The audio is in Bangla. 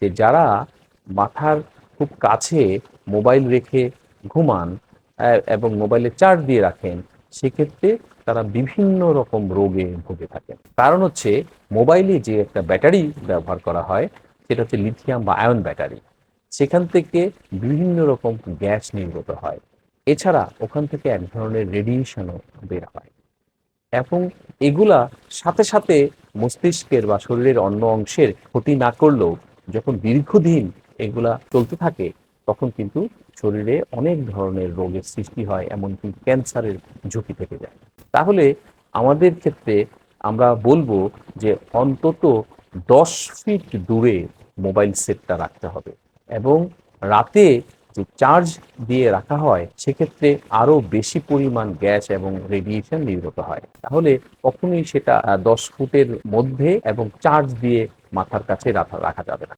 যে যারা মাথার খুব কাছে মোবাইল রেখে ঘুমান এবং মোবাইলে চার্জ দিয়ে রাখেন, সেক্ষেত্রে তারা বিভিন্ন রকম রোগে ভুগে থাকেন। কারণ হচ্ছে মোবাইলে যে একটা ব্যাটারি ব্যবহার করা হয়, সেটা হচ্ছে লিথিয়াম বা আয়ন ব্যাটারি। সেখান থেকে বিভিন্ন রকম গ্যাস নির্গত হয়। এছাড়া ওখান থেকে এক ধরনের রেডিয়েশনও বের হয় এবং এগুলা সাথে সাথে মস্তিষ্কের বা শরীরের অন্য অংশের ক্ষতি না করলেও যখন দীর্ঘদিন এগুলা চলতে থাকে, তখন কিন্তু শরীরে অনেক ধরনের রোগের সৃষ্টি হয়, এমনকি ক্যান্সারের ঝুঁকি থেকে যায়। তাহলে আমাদের ক্ষেত্রে আমরা বলবো যে অন্তত 10 ফিট দূরে মোবাইল সেটটা রাখতে হবে এবং রাতে যে চার্জ দিয়ে রাখা হয়, সেক্ষেত্রে আরো বেশি পরিমাণ গ্যাস এবং রেডিয়েশন নির্গত হয়। তাহলে কখনোই সেটা 10 ফুটের মধ্যে এবং চার্জ দিয়ে মাথার কাছে রাখা রাখা যাবে না।